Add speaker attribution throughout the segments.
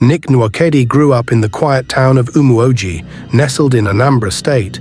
Speaker 1: Nick Nwokedi grew up in the quiet town of Umuoji, nestled in Anambra State.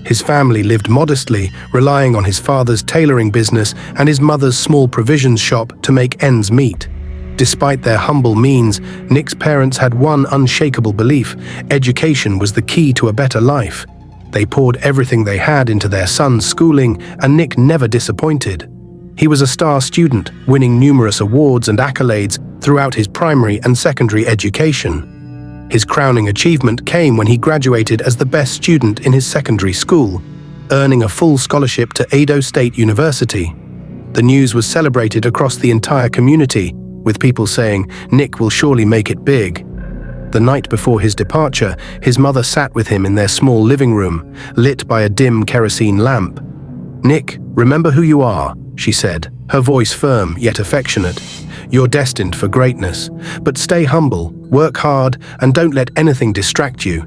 Speaker 1: His family lived modestly, relying on his father's tailoring business and his mother's small provisions shop to make ends meet. Despite their humble means, Nick's parents had one unshakable belief: education was the key to a better life. They poured everything they had into their son's schooling, and Nick never disappointed. He was a star student, winning numerous awards and accolades throughout his primary and secondary education. His crowning achievement came when he graduated as the best student in his secondary school, earning a full scholarship to Edo State University. The news was celebrated across the entire community, with people saying, "Nick will surely make it big." The night before his departure, his mother sat with him in their small living room, lit by a dim kerosene lamp. "Nick, remember who you are," she said, her voice firm yet affectionate. "You're destined for greatness, but stay humble, work hard, and don't let anything distract you."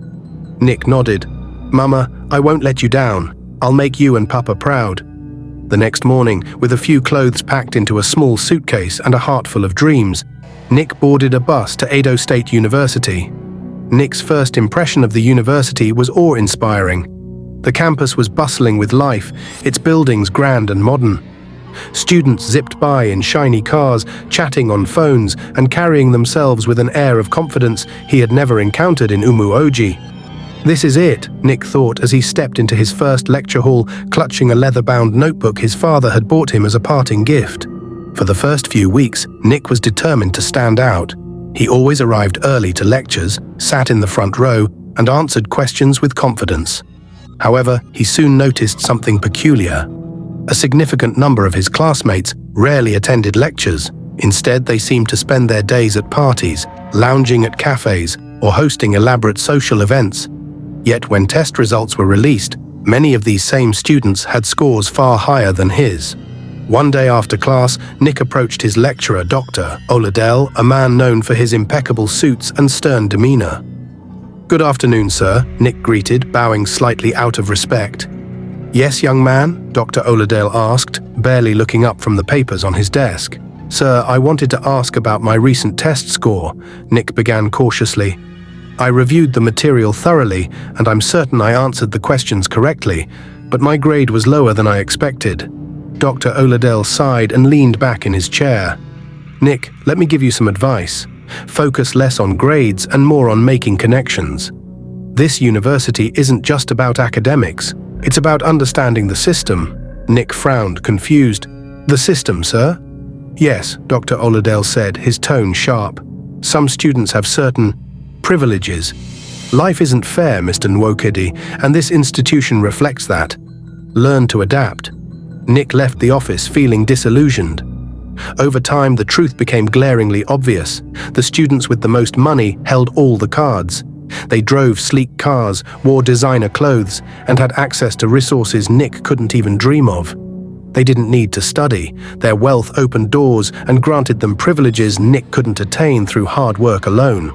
Speaker 1: Nick nodded. "Mama, I won't let you down. I'll make you and Papa proud." The next morning, with a few clothes packed into a small suitcase and a heart full of dreams, Nick boarded a bus to Edo State University. Nick's first impression of the university was awe-inspiring. The campus was bustling with life, its buildings grand and modern. Students zipped by in shiny cars, chatting on phones and carrying themselves with an air of confidence he had never encountered in Umuoji. "This is it," Nick thought as he stepped into his first lecture hall, clutching a leather-bound notebook his father had bought him as a parting gift. For the first few weeks, Nick was determined to stand out. He always arrived early to lectures, sat in the front row, and answered questions with confidence. However, he soon noticed something peculiar. A significant number of his classmates rarely attended lectures. Instead, they seemed to spend their days at parties, lounging at cafes, or hosting elaborate social events. Yet when test results were released, many of these same students had scores far higher than his. One day after class, Nick approached his lecturer, Dr. Oladel, a man known for his impeccable suits and stern demeanor. "Good afternoon, sir," Nick greeted, bowing slightly out of respect. "Yes, young man?" Dr. Oladel asked, barely looking up from the papers on his desk. "Sir, I wanted to ask about my recent test score," Nick began cautiously. "I reviewed the material thoroughly, and I'm certain I answered the questions correctly, but my grade was lower than I expected." Dr. Oladel sighed and leaned back in his chair. "Nick, let me give you some advice. Focus less on grades and more on making connections. This university isn't just about academics. It's about understanding the system." Nick frowned, confused. "The system, sir?" "Yes," Dr. Oladel said, his tone sharp. "Some students have certain privileges. Life isn't fair, Mr. Nwokedi, and this institution reflects that. Learn to adapt." Nick left the office feeling disillusioned. Over time, the truth became glaringly obvious. The students with the most money held all the cards. They drove sleek cars, wore designer clothes, and had access to resources Nick couldn't even dream of. They didn't need to study. Their wealth opened doors and granted them privileges Nick couldn't attain through hard work alone.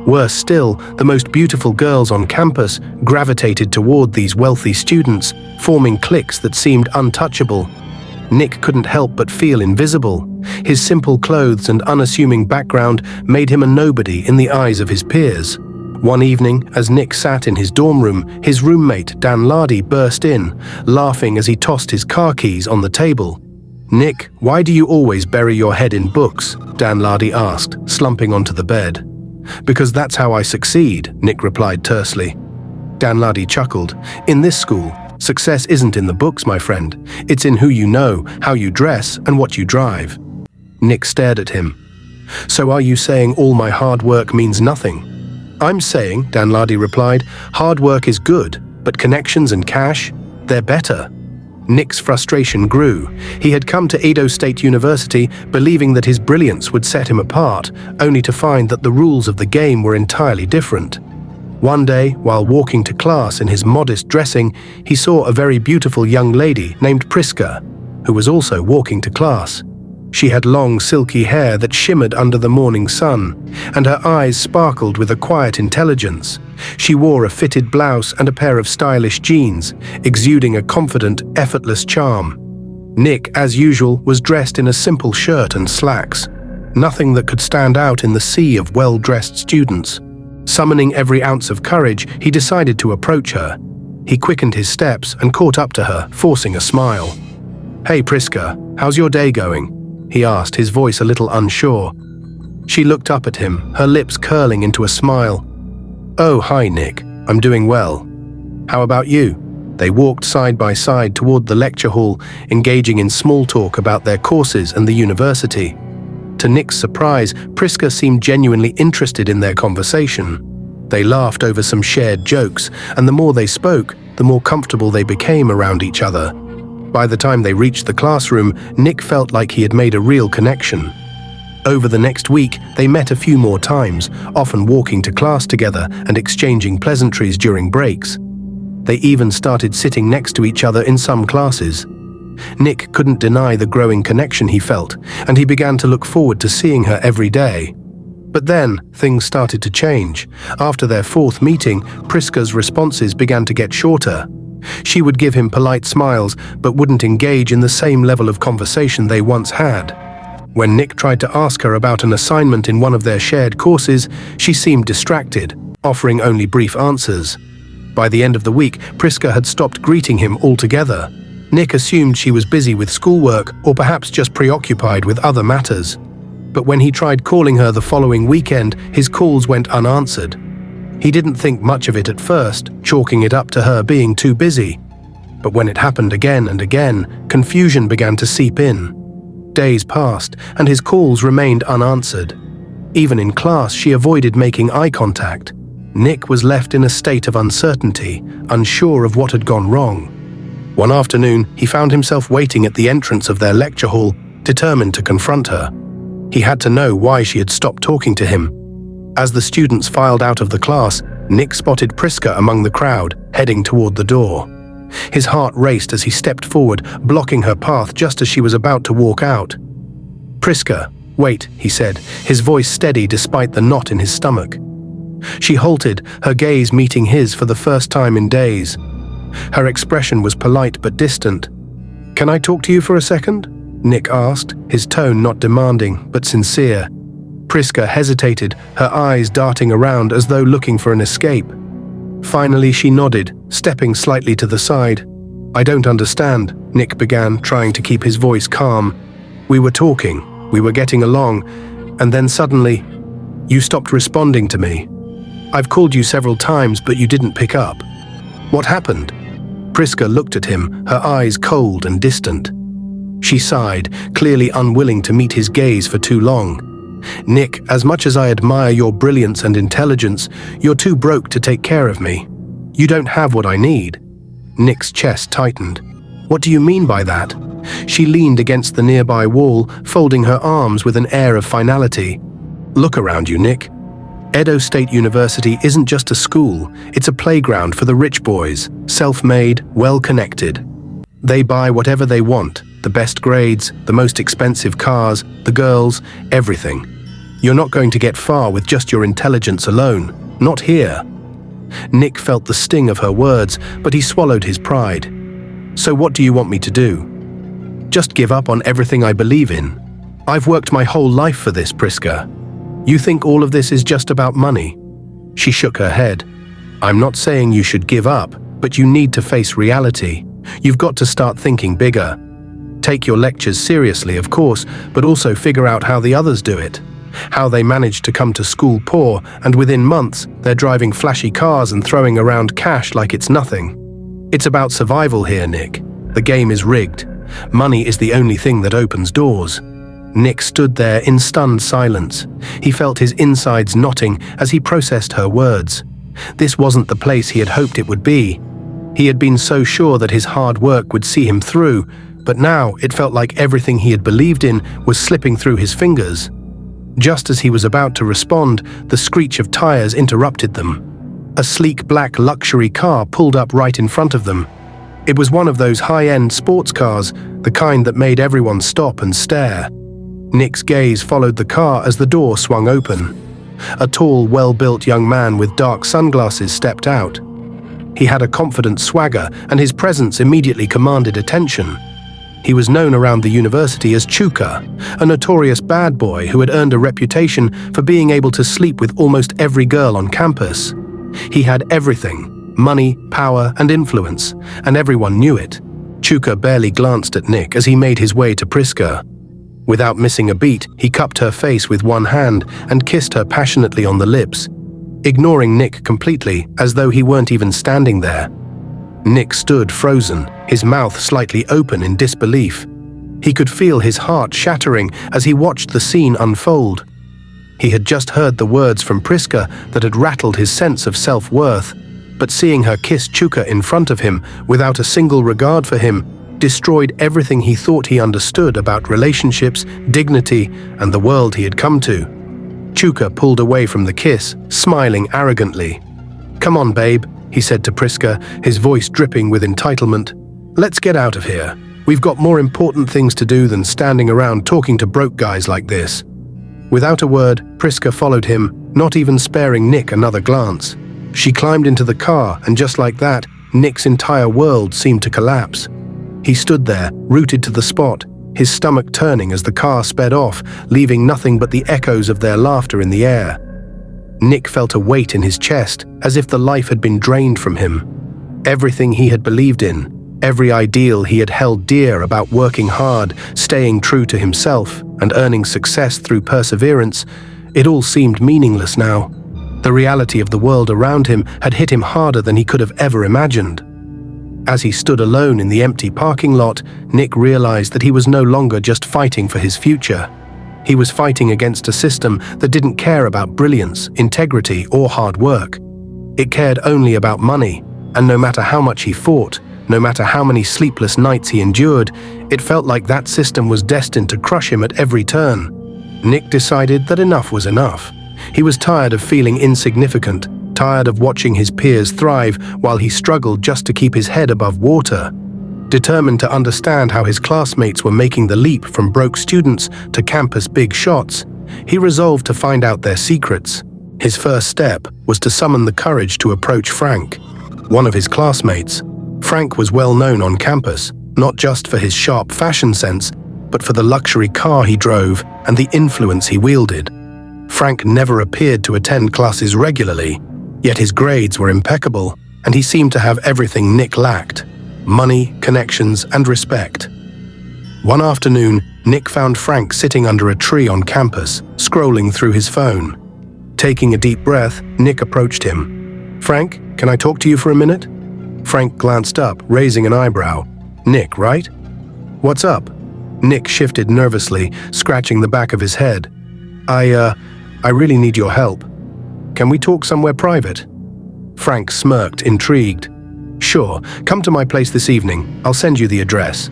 Speaker 1: Worse still, the most beautiful girls on campus gravitated toward these wealthy students, forming cliques that seemed untouchable. Nick couldn't help but feel invisible. His simple clothes and unassuming background made him a nobody in the eyes of his peers. One evening, as Nick sat in his dorm room, his roommate, Danladi, burst in, laughing as he tossed his car keys on the table. "Nick, why do you always bury your head in books?" Danladi asked, slumping onto the bed. "Because that's how I succeed," Nick replied tersely. Danladi chuckled. "In this school, success isn't in the books, my friend. It's in who you know, how you dress, and what you drive." Nick stared at him. "So are you saying all my hard work means nothing?" "I'm saying," Danladi replied, "hard work is good, but connections and cash, they're better." Nick's frustration grew. He had come to Edo State University believing that his brilliance would set him apart, only to find that the rules of the game were entirely different. One day, while walking to class in his modest dressing, he saw a very beautiful young lady named Priska, who was also walking to class. She had long, silky hair that shimmered under the morning sun, and her eyes sparkled with a quiet intelligence. She wore a fitted blouse and a pair of stylish jeans, exuding a confident, effortless charm. Nick, as usual, was dressed in a simple shirt and slacks. nothing that could stand out in the sea of well-dressed students. Summoning every ounce of courage, he decided to approach her. He quickened his steps and caught up to her, forcing a smile. "Hey, Priska, how's your day going?" he asked, his voice a little unsure. She looked up at him, her lips curling into a smile. "Oh, hi, Nick. I'm doing well. How about you?" They walked side by side toward the lecture hall, engaging in small talk about their courses and the university. To Nick's surprise, Priska seemed genuinely interested in their conversation. They laughed over some shared jokes, and the more they spoke, the more comfortable they became around each other. By the time they reached the classroom, Nick felt like he had made a real connection. Over the next week, they met a few more times, often walking to class together and exchanging pleasantries during breaks. They even started sitting next to each other in some classes. Nick couldn't deny the growing connection he felt, and he began to look forward to seeing her every day. But then, things started to change. After their fourth meeting, Priska's responses began to get shorter. She would give him polite smiles, but wouldn't engage in the same level of conversation they once had. When Nick tried to ask her about an assignment in one of their shared courses, she seemed distracted, offering only brief answers. By the end of the week, Priska had stopped greeting him altogether. Nick assumed she was busy with schoolwork or perhaps just preoccupied with other matters. But when he tried calling her the following weekend, his calls went unanswered. He didn't think much of it at first, chalking it up to her being too busy. But when it happened again and again, confusion began to seep in. Days passed, and his calls remained unanswered. Even in class, she avoided making eye contact. Nick was left in a state of uncertainty, unsure of what had gone wrong. One afternoon, he found himself waiting at the entrance of their lecture hall, determined to confront her. He had to know why she had stopped talking to him. As the students filed out of the class, Nick spotted Priska among the crowd, heading toward the door. His heart raced as he stepped forward, blocking her path just as she was about to walk out. "Priska, wait," he said, his voice steady despite the knot in his stomach. She halted, her gaze meeting his for the first time in days. Her expression was polite but distant. "Can I talk to you for a second?" Nick asked, his tone not demanding but sincere. Priska hesitated, her eyes darting around as though looking for an escape. Finally, she nodded, stepping slightly to the side. "I don't understand," Nick began, trying to keep his voice calm. "We were talking, we were getting along, and then suddenly, you stopped responding to me. I've called you several times, but you didn't pick up. What happened?" Priska looked at him, her eyes cold and distant. She sighed, clearly unwilling to meet his gaze for too long. "Nick, as much as I admire your brilliance and intelligence, you're too broke to take care of me. You don't have what I need." Nick's chest tightened. "What do you mean by that?" She leaned against the nearby wall, folding her arms with an air of finality. "Look around you, Nick. Edo State University isn't just a school, it's a playground for the rich boys, self-made, well-connected. They buy whatever they want, the best grades, the most expensive cars, the girls, everything. You're not going to get far with just your intelligence alone, not here." Nick felt the sting of her words, but he swallowed his pride. "So what do you want me to do? Just give up on everything I believe in? I've worked my whole life for this, Priska. You think all of this is just about money?" She shook her head. "I'm not saying you should give up, but you need to face reality. You've got to start thinking bigger. Take your lectures seriously, of course, but also figure out how the others do it. How they manage to come to school poor, and within months, they're driving flashy cars and throwing around cash like it's nothing. It's about survival here, Nick. The game is rigged. Money is the only thing that opens doors." Nick stood there in stunned silence. He felt his insides knotting as he processed her words. This wasn't the place he had hoped it would be. He had been so sure that his hard work would see him through, but now it felt like everything he had believed in was slipping through his fingers. Just as he was about to respond, the screech of tires interrupted them. A sleek black luxury car pulled up right in front of them. It was one of those high-end sports cars, the kind that made everyone stop and stare. Nick's gaze followed the car as the door swung open. A tall, well-built young man with dark sunglasses stepped out. He had a confident swagger, and his presence immediately commanded attention. He was known around the university as Chuka, a notorious bad boy who had earned a reputation for being able to sleep with almost every girl on campus. He had everything: money, power, and influence, and everyone knew it. Chuka barely glanced at Nick as he made his way to Priska. Without missing a beat, he cupped her face with one hand and kissed her passionately on the lips, ignoring Nick completely, as though he weren't even standing there. Nick stood frozen, his mouth slightly open in disbelief. He could feel his heart shattering as he watched the scene unfold. He had just heard the words from Priska that had rattled his sense of self-worth, but seeing her kiss Chuka in front of him without a single regard for him destroyed everything he thought he understood about relationships, dignity, and the world he had come to. Chuka pulled away from the kiss, smiling arrogantly. "Come on, babe," he said to Priska, his voice dripping with entitlement. "Let's get out of here. We've got more important things to do than standing around talking to broke guys like this." Without a word, Priska followed him, not even sparing Nick another glance. She climbed into the car, and just like that, Nick's entire world seemed to collapse. He stood there, rooted to the spot, his stomach turning as the car sped off, leaving nothing but the echoes of their laughter in the air. Nick felt a weight in his chest, as if the life had been drained from him. Everything he had believed in, every ideal he had held dear about working hard, staying true to himself, and earning success through perseverance, it all seemed meaningless now. The reality of the world around him had hit him harder than he could have ever imagined. As he stood alone in the empty parking lot, Nick realized that he was no longer just fighting for his future. He was fighting against a system that didn't care about brilliance, integrity, or hard work. It cared only about money, and no matter how much he fought, no matter how many sleepless nights he endured, it felt like that system was destined to crush him at every turn. Nick decided that enough was enough. He was tired of feeling insignificant, tired of watching his peers thrive while he struggled just to keep his head above water. Determined to understand how his classmates were making the leap from broke students to campus big shots, he resolved to find out their secrets. His first step was to summon the courage to approach Frank, one of his classmates. Frank was well known on campus, not just for his sharp fashion sense, but for the luxury car he drove and the influence he wielded. Frank never appeared to attend classes regularly, yet his grades were impeccable, and he seemed to have everything Nick lacked: money, connections, and respect. One afternoon, Nick found Frank sitting under a tree on campus, scrolling through his phone. Taking a deep breath, Nick approached him. "Frank, can I talk to you for a minute?" Frank glanced up, raising an eyebrow. "Nick, right? What's up?" Nick shifted nervously, scratching the back of his head. I really need your help. Can we talk somewhere private?" Frank smirked, intrigued. "Sure, come to my place this evening. I'll send you the address."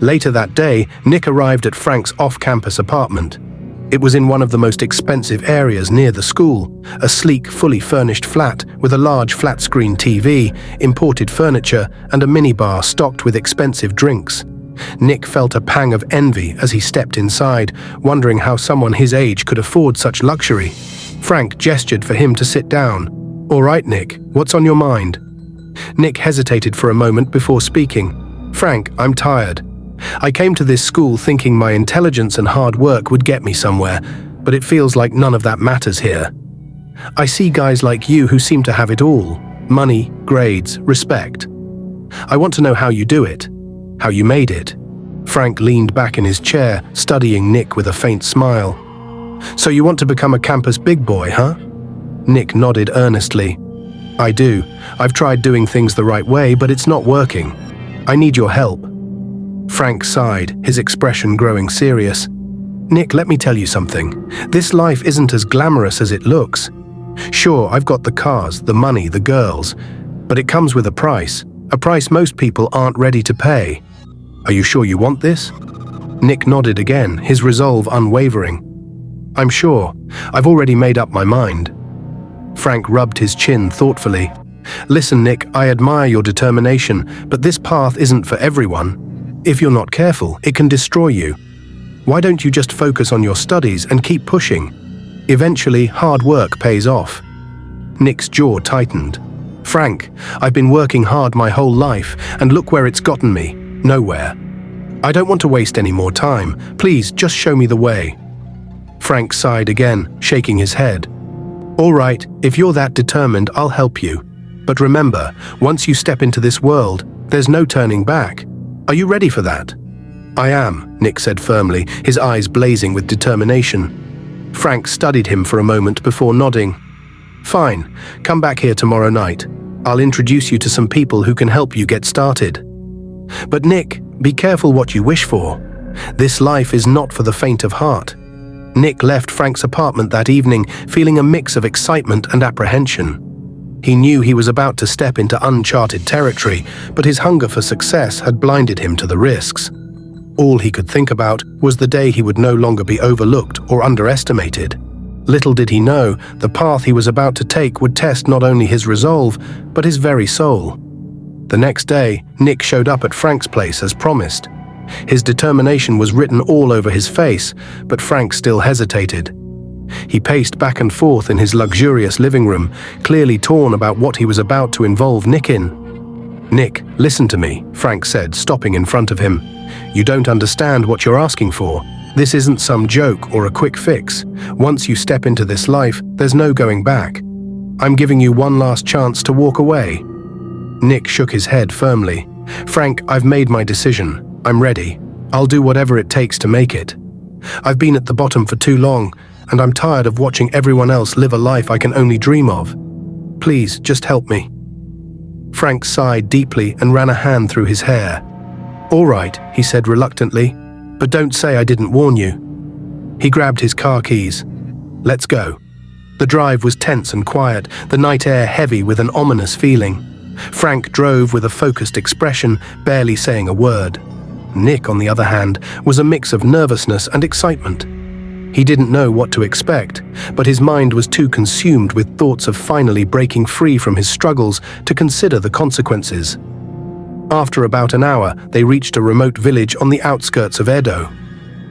Speaker 1: Later that day, Nick arrived at Frank's off-campus apartment. It was in one of the most expensive areas near the school, a sleek, fully furnished flat with a large flat-screen TV, imported furniture, and a minibar stocked with expensive drinks. Nick felt a pang of envy as he stepped inside, wondering how someone his age could afford such luxury. Frank gestured for him to sit down. "All right, Nick, what's on your mind?" Nick hesitated for a moment before speaking. "Frank, I'm tired. I came to this school thinking my intelligence and hard work would get me somewhere, but it feels like none of that matters here. I see guys like you who seem to have it all: money, grades, respect. I want to know how you do it, how you made it." Frank leaned back in his chair, studying Nick with a faint smile. "So you want to become a campus big boy, huh?" Nick nodded earnestly. "I do. I've tried doing things the right way, but it's not working. I need your help." Frank sighed, his expression growing serious. "Nick, let me tell you something. This life isn't as glamorous as it looks. Sure, I've got the cars, the money, the girls, but it comes with a price most people aren't ready to pay. Are you sure you want this?" Nick nodded again, his resolve unwavering. "I'm sure. I've already made up my mind." Frank rubbed his chin thoughtfully. "Listen, Nick, I admire your determination, but this path isn't for everyone. If you're not careful, it can destroy you. Why don't you just focus on your studies and keep pushing? Eventually, hard work pays off." Nick's jaw tightened. "Frank, I've been working hard my whole life, and look where it's gotten me. Nowhere." I don't want to waste any more time. Please, just show me the way. Frank sighed again, shaking his head. All right, if you're that determined, I'll help you. But remember, once you step into this world, there's no turning back. Are you ready for that? I am, Nick said firmly, his eyes blazing with determination. Frank studied him for a moment before nodding. Fine, come back here tomorrow night. I'll introduce you to some people who can help you get started. But Nick, be careful what you wish for. This life is not for the faint of heart. Nick left Frank's apartment that evening feeling a mix of excitement and apprehension. He knew he was about to step into uncharted territory, but his hunger for success had blinded him to the risks. All he could think about was the day he would no longer be overlooked or underestimated. Little did he know, the path he was about to take would test not only his resolve, but his very soul. The next day, Nick showed up at Frank's place as promised. His determination was written all over his face, but Frank still hesitated. He paced back and forth in his luxurious living room, clearly torn about what he was about to involve Nick in. Nick, listen to me, Frank said, stopping in front of him. You don't understand what you're asking for. This isn't some joke or a quick fix. Once you step into this life, there's no going back. I'm giving you one last chance to walk away. Nick shook his head firmly. Frank, I've made my decision. I'm ready. I'll do whatever it takes to make it. I've been at the bottom for too long, and I'm tired of watching everyone else live a life I can only dream of. Please, just help me. Frank sighed deeply and ran a hand through his hair. All right, he said reluctantly, but don't say I didn't warn you. He grabbed his car keys. Let's go. The drive was tense and quiet, the night air heavy with an ominous feeling. Frank drove with a focused expression, barely saying a word. Nick, on the other hand, was a mix of nervousness and excitement. He didn't know what to expect, but his mind was too consumed with thoughts of finally breaking free from his struggles to consider the consequences. After about an hour, they reached a remote village on the outskirts of Edo.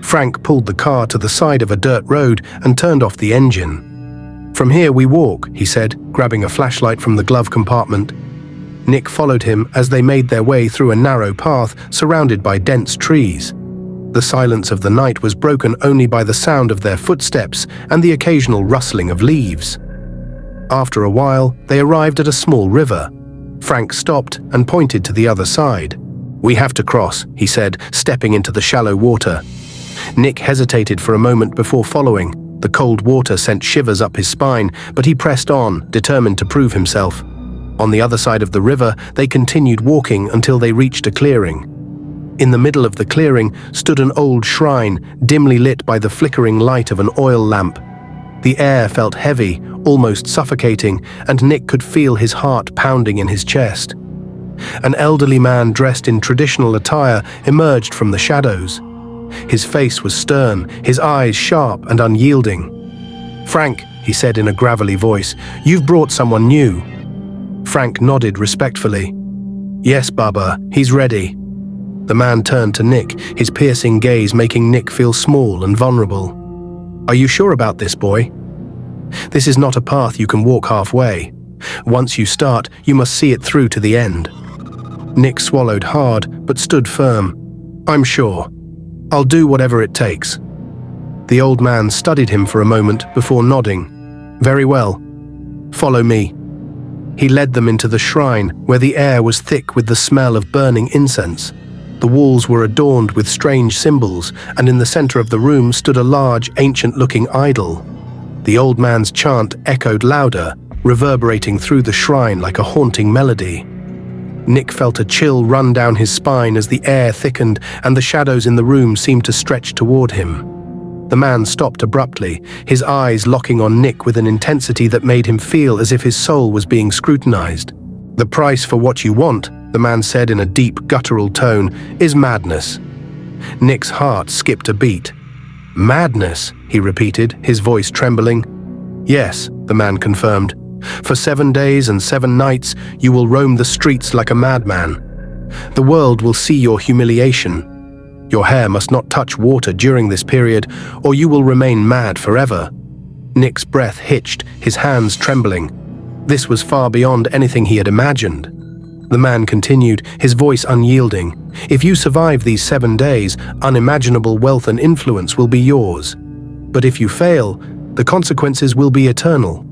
Speaker 1: Frank pulled the car to the side of a dirt road and turned off the engine. From here we walk, he said, grabbing a flashlight from the glove compartment. Nick followed him as they made their way through a narrow path surrounded by dense trees. The silence of the night was broken only by the sound of their footsteps and the occasional rustling of leaves. After a while, they arrived at a small river. Frank stopped and pointed to the other side. We have to cross, he said, stepping into the shallow water. Nick hesitated for a moment before following. The cold water sent shivers up his spine, but he pressed on, determined to prove himself. On the other side of the river, they continued walking until they reached a clearing. In the middle of the clearing stood an old shrine, dimly lit by the flickering light of an oil lamp. The air felt heavy, almost suffocating, and Nick could feel his heart pounding in his chest. An elderly man dressed in traditional attire emerged from the shadows. His face was stern, his eyes sharp and unyielding. Frank, he said in a gravelly voice, you've brought someone new. Frank nodded respectfully. Yes, Baba, he's ready. The man turned to Nick, his piercing gaze making Nick feel small and vulnerable. Are you sure about this, boy? This is not a path you can walk halfway. Once you start, you must see it through to the end. Nick swallowed hard, but stood firm. I'm sure. I'll do whatever it takes. The old man studied him for a moment before nodding. Very well. Follow me. He led them into the shrine, where the air was thick with the smell of burning incense. The walls were adorned with strange symbols, and in the center of the room stood a large, ancient-looking idol. The old man's chant echoed louder, reverberating through the shrine like a haunting melody. Nick felt a chill run down his spine as the air thickened and the shadows in the room seemed to stretch toward him. The man stopped abruptly, his eyes locking on Nick with an intensity that made him feel as if his soul was being scrutinized. The price for what you want, the man said in a deep, guttural tone, is madness. Nick's heart skipped a beat. Madness, he repeated, his voice trembling. Yes, the man confirmed. For 7 days and 7 nights, you will roam the streets like a madman. The world will see your humiliation. Your hair must not touch water during this period, or you will remain mad forever. Nick's breath hitched, his hands trembling. This was far beyond anything he had imagined. The man continued, his voice unyielding. "If you survive these 7 days, unimaginable wealth and influence will be yours. But if you fail, the consequences will be eternal."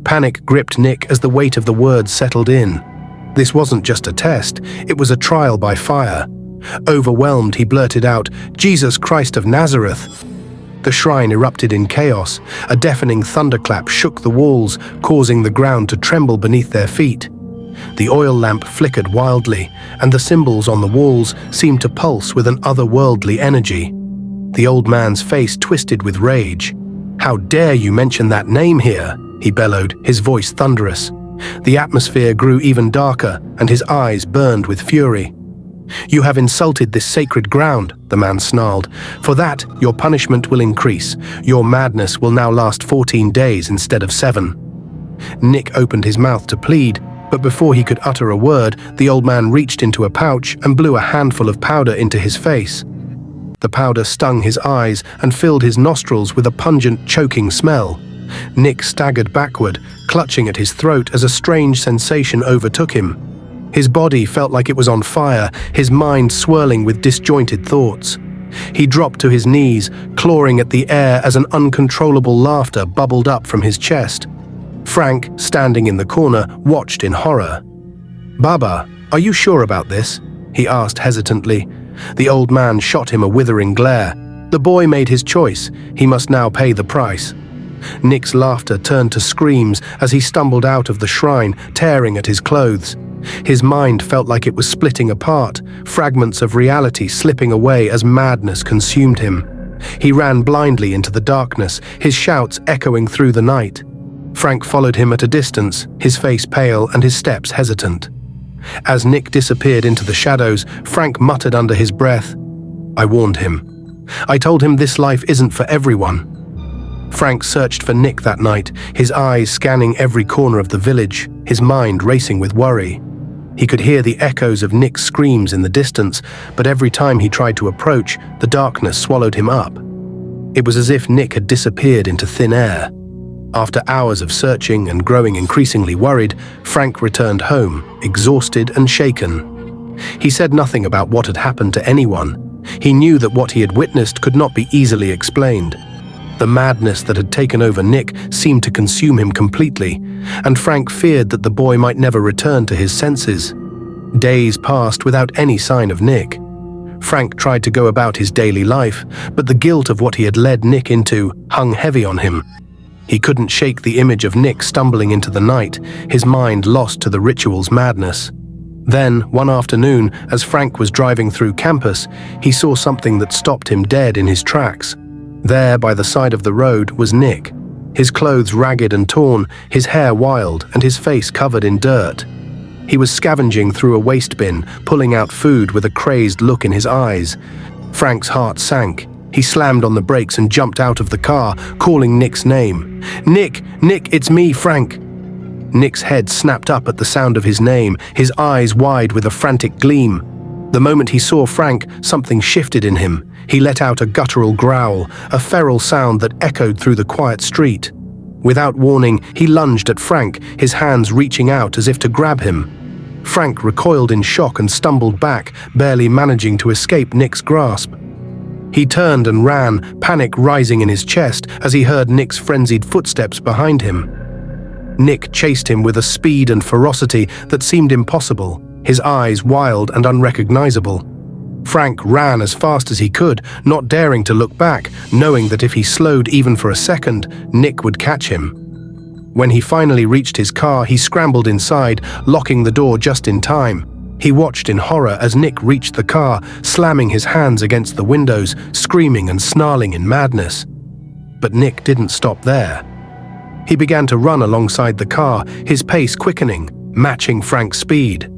Speaker 1: Panic gripped Nick as the weight of the words settled in. This wasn't just a test, it was a trial by fire. Overwhelmed, he blurted out, "Jesus Christ of Nazareth!" The shrine erupted in chaos. A deafening thunderclap shook the walls, causing the ground to tremble beneath their feet. The oil lamp flickered wildly, and the symbols on the walls seemed to pulse with an otherworldly energy. The old man's face twisted with rage. "How dare you mention that name here?" he bellowed, his voice thunderous. The atmosphere grew even darker, and his eyes burned with fury. "You have insulted this sacred ground," the man snarled. "For that, your punishment will increase. Your madness will now last 14 days instead of 7. Nick opened his mouth to plead, but before he could utter a word, the old man reached into a pouch and blew a handful of powder into his face. The powder stung his eyes and filled his nostrils with a pungent, choking smell. Nick staggered backward, clutching at his throat as a strange sensation overtook him. His body felt like it was on fire, his mind swirling with disjointed thoughts. He dropped to his knees, clawing at the air as an uncontrollable laughter bubbled up from his chest. Frank, standing in the corner, watched in horror. "Baba, are you sure about this?" he asked hesitantly. The old man shot him a withering glare. The boy made his choice. He must now pay the price. Nick's laughter turned to screams as he stumbled out of the shrine, tearing at his clothes. His mind felt like it was splitting apart, fragments of reality slipping away as madness consumed him. He ran blindly into the darkness, his shouts echoing through the night. Frank followed him at a distance, his face pale and his steps hesitant. As Nick disappeared into the shadows, Frank muttered under his breath, "I warned him. I told him this life isn't for everyone." Frank searched for Nick that night, his eyes scanning every corner of the village, his mind racing with worry. He could hear the echoes of Nick's screams in the distance, but every time he tried to approach, the darkness swallowed him up. It was as if Nick had disappeared into thin air. After hours of searching and growing increasingly worried, Frank returned home, exhausted and shaken. He said nothing about what had happened to anyone. He knew that what he had witnessed could not be easily explained. The madness that had taken over Nick seemed to consume him completely, and Frank feared that the boy might never return to his senses. Days passed without any sign of Nick. Frank tried to go about his daily life, but the guilt of what he had led Nick into hung heavy on him. He couldn't shake the image of Nick stumbling into the night, his mind lost to the ritual's madness. Then, one afternoon, as Frank was driving through campus, he saw something that stopped him dead in his tracks. There, by the side of the road, was Nick, his clothes ragged and torn, his hair wild, and his face covered in dirt. He was scavenging through a waste bin, pulling out food with a crazed look in his eyes. Frank's heart sank. He slammed on the brakes and jumped out of the car, calling Nick's name. "Nick! Nick, it's me, Frank!" Nick's head snapped up at the sound of his name, his eyes wide with a frantic gleam. The moment he saw Frank, something shifted in him. He let out a guttural growl, a feral sound that echoed through the quiet street. Without warning, he lunged at Frank, his hands reaching out as if to grab him. Frank recoiled in shock and stumbled back, barely managing to escape Nick's grasp. He turned and ran, panic rising in his chest as he heard Nick's frenzied footsteps behind him. Nick chased him with a speed and ferocity that seemed impossible, his eyes wild and unrecognizable. Frank ran as fast as he could, not daring to look back, knowing that if he slowed even for a second, Nick would catch him. When he finally reached his car, he scrambled inside, locking the door just in time. He watched in horror as Nick reached the car, slamming his hands against the windows, screaming and snarling in madness. But Nick didn't stop there. He began to run alongside the car, his pace quickening, matching Frank's speed.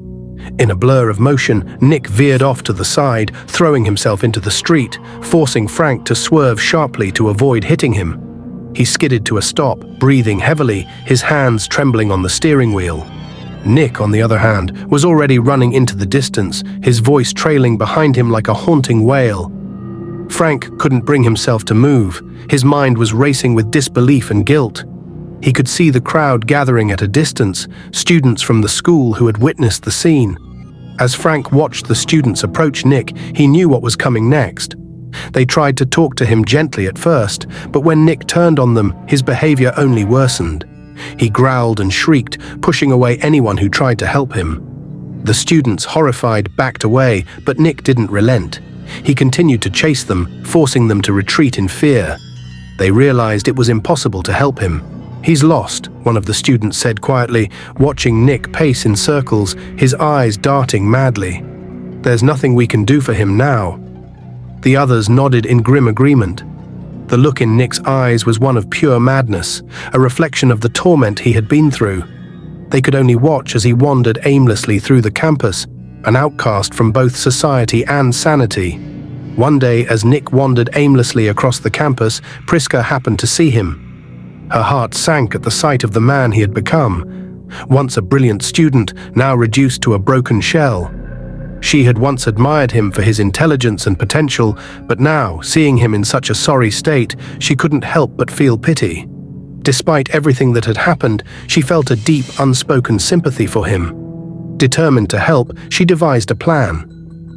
Speaker 1: In a blur of motion, Nick veered off to the side, throwing himself into the street, forcing Frank to swerve sharply to avoid hitting him. He skidded to a stop, breathing heavily, his hands trembling on the steering wheel. Nick, on the other hand, was already running into the distance, his voice trailing behind him like a haunting wail. Frank couldn't bring himself to move. His mind was racing with disbelief and guilt. He could see the crowd gathering at a distance, students from the school who had witnessed the scene. As Frank watched the students approach Nick, he knew what was coming next. They tried to talk to him gently at first, but when Nick turned on them, his behavior only worsened. He growled and shrieked, pushing away anyone who tried to help him. The students, horrified, backed away, but Nick didn't relent. He continued to chase them, forcing them to retreat in fear. They realized it was impossible to help him. "He's lost," one of the students said quietly, watching Nick pace in circles, his eyes darting madly. "There's nothing we can do for him now." The others nodded in grim agreement. The look in Nick's eyes was one of pure madness, a reflection of the torment he had been through. They could only watch as he wandered aimlessly through the campus, an outcast from both society and sanity. One day, as Nick wandered aimlessly across the campus, Priska happened to see him. Her heart sank at the sight of the man he had become. Once a brilliant student, now reduced to a broken shell. She had once admired him for his intelligence and potential, but now, seeing him in such a sorry state, she couldn't help but feel pity. Despite everything that had happened, she felt a deep, unspoken sympathy for him. Determined to help, she devised a plan.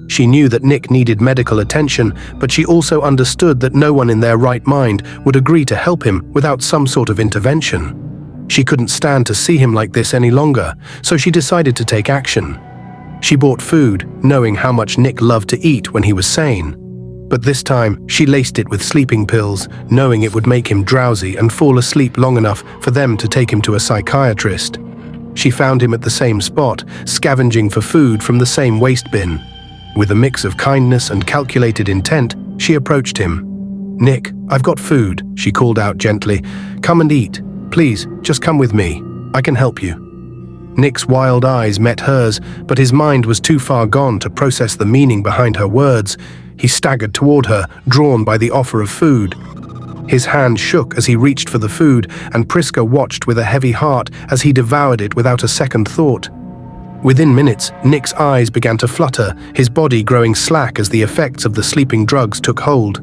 Speaker 1: She knew that Nick needed medical attention, but she also understood that no one in their right mind would agree to help him without some sort of intervention. She couldn't stand to see him like this any longer, so she decided to take action. She bought food, knowing how much Nick loved to eat when he was sane. But this time, she laced it with sleeping pills, knowing it would make him drowsy and fall asleep long enough for them to take him to a psychiatrist. She found him at the same spot, scavenging for food from the same waste bin. With a mix of kindness and calculated intent, she approached him. "Nick, I've got food," she called out gently. "Come and eat. Please, just come with me. I can help you." Nick's wild eyes met hers, but his mind was too far gone to process the meaning behind her words. He staggered toward her, drawn by the offer of food. His hand shook as he reached for the food, and Priska watched with a heavy heart as he devoured it without a second thought. Within minutes, Nick's eyes began to flutter, his body growing slack as the effects of the sleeping drugs took hold.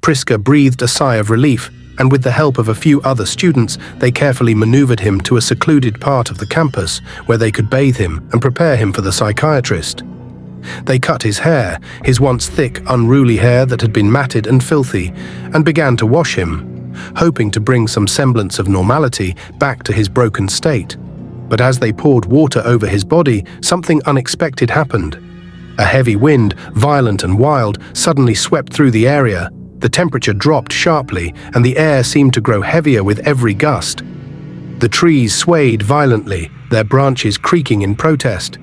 Speaker 1: Priska breathed a sigh of relief, and with the help of a few other students, they carefully maneuvered him to a secluded part of the campus where they could bathe him and prepare him for the psychiatrist. They cut his hair, his once thick, unruly hair that had been matted and filthy, and began to wash him, hoping to bring some semblance of normality back to his broken state. But as they poured water over his body, something unexpected happened. A heavy wind, violent and wild, suddenly swept through the area. The temperature dropped sharply, and the air seemed to grow heavier with every gust. The trees swayed violently, their branches creaking in protest.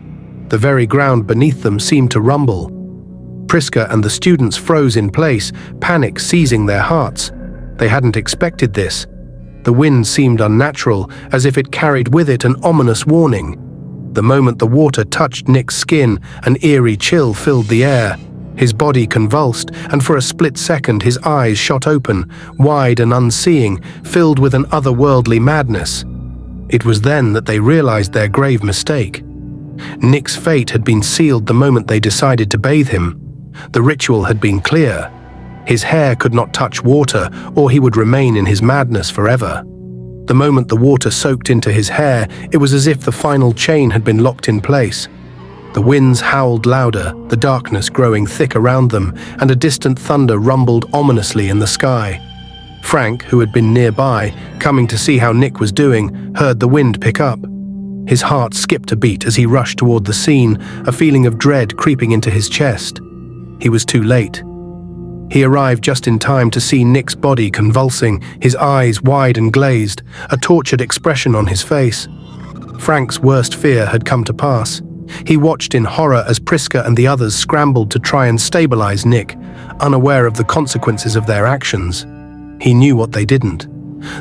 Speaker 1: The very ground beneath them seemed to rumble. Priska and the students froze in place, panic seizing their hearts. They hadn't expected this. The wind seemed unnatural, as if it carried with it an ominous warning. The moment the water touched Nick's skin, an eerie chill filled the air. His body convulsed, and for a split second his eyes shot open, wide and unseeing, filled with an otherworldly madness. It was then that they realized their grave mistake. Nick's fate had been sealed the moment they decided to bathe him. The ritual had been clear. His hair could not touch water, or he would remain in his madness forever. The moment the water soaked into his hair, it was as if the final chain had been locked in place. The winds howled louder, the darkness growing thick around them, and a distant thunder rumbled ominously in the sky. Frank, who had been nearby, coming to see how Nick was doing, heard the wind pick up. His heart skipped a beat as he rushed toward the scene, a feeling of dread creeping into his chest. He was too late. He arrived just in time to see Nick's body convulsing, his eyes wide and glazed, a tortured expression on his face. Frank's worst fear had come to pass. He watched in horror as Priska and the others scrambled to try and stabilize Nick, unaware of the consequences of their actions. He knew what they didn't.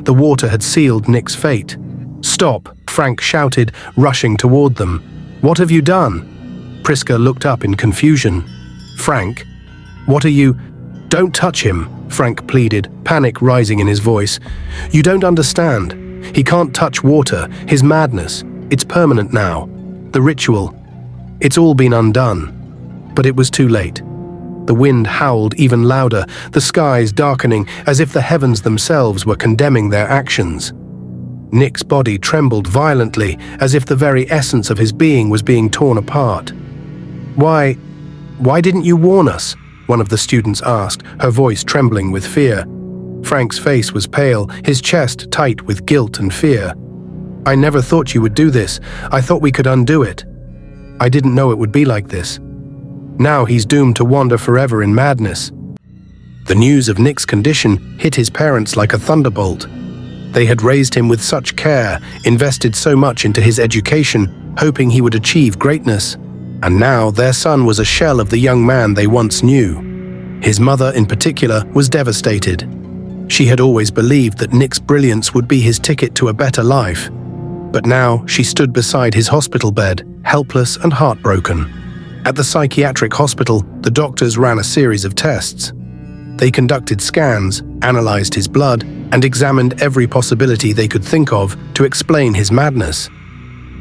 Speaker 1: The water had sealed Nick's fate. "Stop!" Frank shouted, rushing toward them. "What have you done?" Priska looked up in confusion. "Frank? What are you—" "Don't touch him," Frank pleaded, panic rising in his voice. "You don't understand. He can't touch water, his madness. It's permanent now. The ritual. It's all been undone." But it was too late. The wind howled even louder, the skies darkening as if the heavens themselves were condemning their actions. Nick's body trembled violently, as if the very essence of his being was being torn apart. Why didn't you warn us?" one of the students asked, her voice trembling with fear. Frank's face was pale, his chest tight with guilt and fear. "I never thought you would do this. I thought we could undo it. I didn't know it would be like this. Now he's doomed to wander forever in madness." The news of Nick's condition hit his parents like a thunderbolt. They had raised him with such care, invested so much into his education, hoping he would achieve greatness. And now their son was a shell of the young man they once knew. His mother, in particular, was devastated. She had always believed that Nick's brilliance would be his ticket to a better life. But now she stood beside his hospital bed, helpless and heartbroken. At the psychiatric hospital, the doctors ran a series of tests. They conducted scans, analyzed his blood, and examined every possibility they could think of to explain his madness.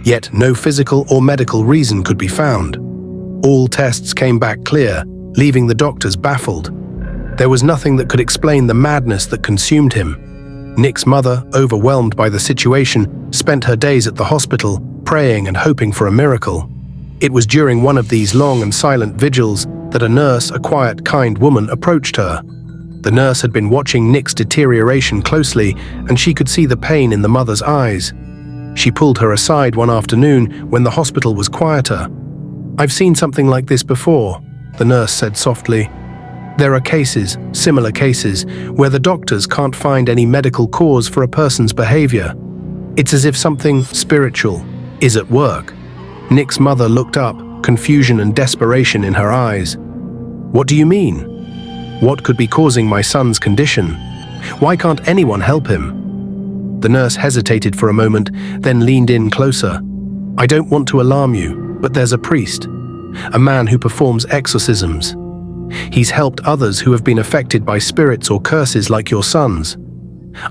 Speaker 1: Yet no physical or medical reason could be found. All tests came back clear, leaving the doctors baffled. There was nothing that could explain the madness that consumed him. Nick's mother, overwhelmed by the situation, spent her days at the hospital, praying and hoping for a miracle. It was during one of these long and silent vigils that a nurse, a quiet, kind woman, approached her. The nurse had been watching Nick's deterioration closely, and she could see the pain in the mother's eyes. She pulled her aside one afternoon when the hospital was quieter. "I've seen something like this before," the nurse said softly. "There are cases, similar cases, where the doctors can't find any medical cause for a person's behavior. It's as if something spiritual is at work." Nick's mother looked up, confusion and desperation in her eyes. "What do you mean? What could be causing my son's condition? Why can't anyone help him?" The nurse hesitated for a moment, then leaned in closer. "I don't want to alarm you, but there's a priest, a man who performs exorcisms. He's helped others who have been affected by spirits or curses like your son's.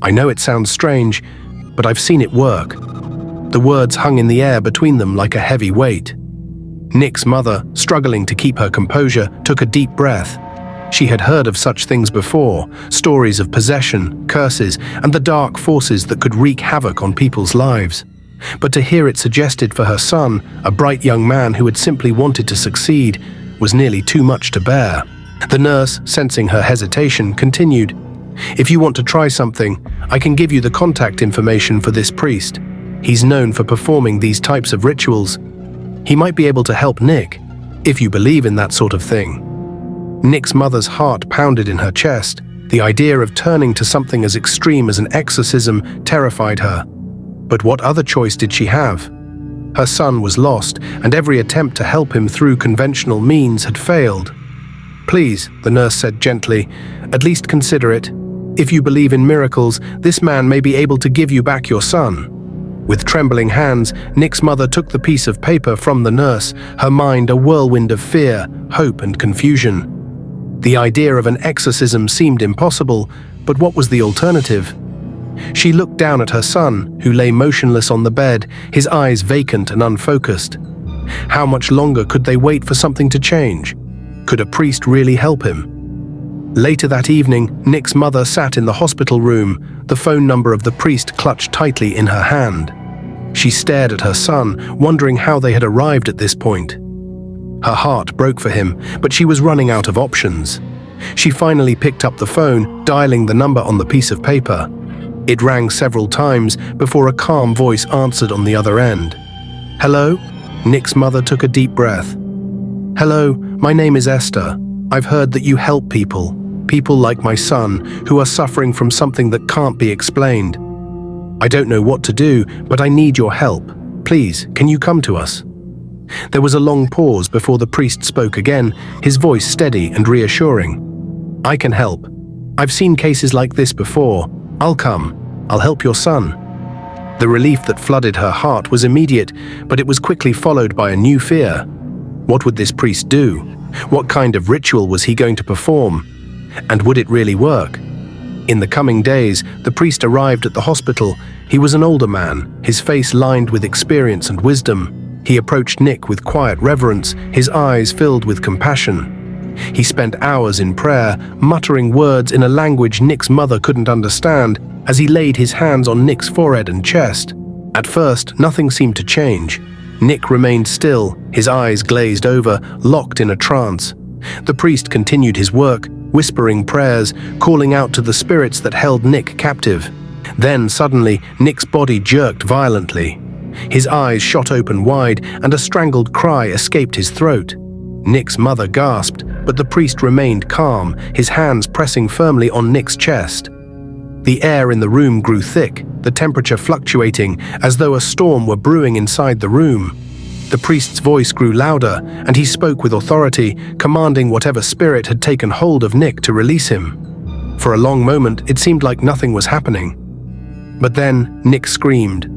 Speaker 1: I know it sounds strange, but I've seen it work." The words hung in the air between them like a heavy weight. Nick's mother, struggling to keep her composure, took a deep breath. She had heard of such things before, stories of possession, curses, and the dark forces that could wreak havoc on people's lives. But to hear it suggested for her son, a bright young man who had simply wanted to succeed, was nearly too much to bear. The nurse, sensing her hesitation, continued, "If you want to try something, I can give you the contact information for this priest. He's known for performing these types of rituals. He might be able to help Nick, if you believe in that sort of thing." Nick's mother's heart pounded in her chest. The idea of turning to something as extreme as an exorcism terrified her. But what other choice did she have? Her son was lost, and every attempt to help him through conventional means had failed. "Please," the nurse said gently, "at least consider it. If you believe in miracles, this man may be able to give you back your son." With trembling hands, Nick's mother took the piece of paper from the nurse, her mind a whirlwind of fear, hope, and confusion. The idea of an exorcism seemed impossible, but what was the alternative? She looked down at her son, who lay motionless on the bed, his eyes vacant and unfocused. How much longer could they wait for something to change? Could a priest really help him? Later that evening, Nick's mother sat in the hospital room, the phone number of the priest clutched tightly in her hand. She stared at her son, wondering how they had arrived at this point. Her heart broke for him, but she was running out of options. She finally picked up the phone, dialing the number on the piece of paper. It rang several times before a calm voice answered on the other end. "Hello?" Nick's mother took a deep breath. "Hello, my name is Esther. I've heard that you help people like my son, who are suffering from something that can't be explained. I don't know what to do, but I need your help. Please, can you come to us?" There was a long pause before the priest spoke again, his voice steady and reassuring. "I can help. I've seen cases like this before. I'll come. I'll help your son." The relief that flooded her heart was immediate, but it was quickly followed by a new fear. What would this priest do? What kind of ritual was he going to perform? And would it really work? In the coming days, the priest arrived at the hospital. He was an older man, his face lined with experience and wisdom. He approached Nick with quiet reverence, his eyes filled with compassion. He spent hours in prayer, muttering words in a language Nick's mother couldn't understand, as he laid his hands on Nick's forehead and chest. At first, nothing seemed to change. Nick remained still, his eyes glazed over, locked in a trance. The priest continued his work, whispering prayers, calling out to the spirits that held Nick captive. Then, suddenly, Nick's body jerked violently. His eyes shot open wide, and a strangled cry escaped his throat. Nick's mother gasped, but the priest remained calm, his hands pressing firmly on Nick's chest. The air in the room grew thick, the temperature fluctuating, as though a storm were brewing inside the room. The priest's voice grew louder, and he spoke with authority, commanding whatever spirit had taken hold of Nick to release him. For a long moment, it seemed like nothing was happening. But then, Nick screamed.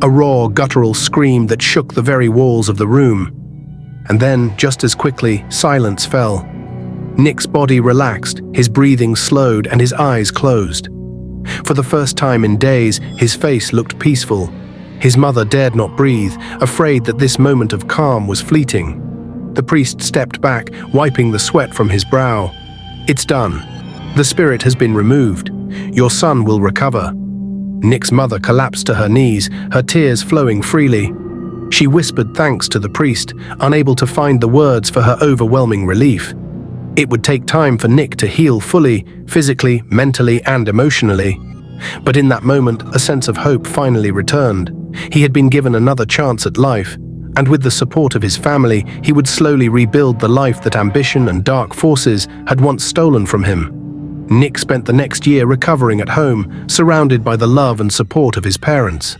Speaker 1: A raw, guttural scream that shook the very walls of the room. And then, just as quickly, silence fell. Nick's body relaxed, his breathing slowed, and his eyes closed. For the first time in days, his face looked peaceful. His mother dared not breathe, afraid that this moment of calm was fleeting. The priest stepped back, wiping the sweat from his brow. "It's done. The spirit has been removed. Your son will recover." Nick's mother collapsed to her knees, her tears flowing freely. She whispered thanks to the priest, unable to find the words for her overwhelming relief. It would take time for Nick to heal fully, physically, mentally, and emotionally. But in that moment, a sense of hope finally returned. He had been given another chance at life, and with the support of his family, he would slowly rebuild the life that ambition and dark forces had once stolen from him. Nick spent the next year recovering at home, surrounded by the love and support of his parents.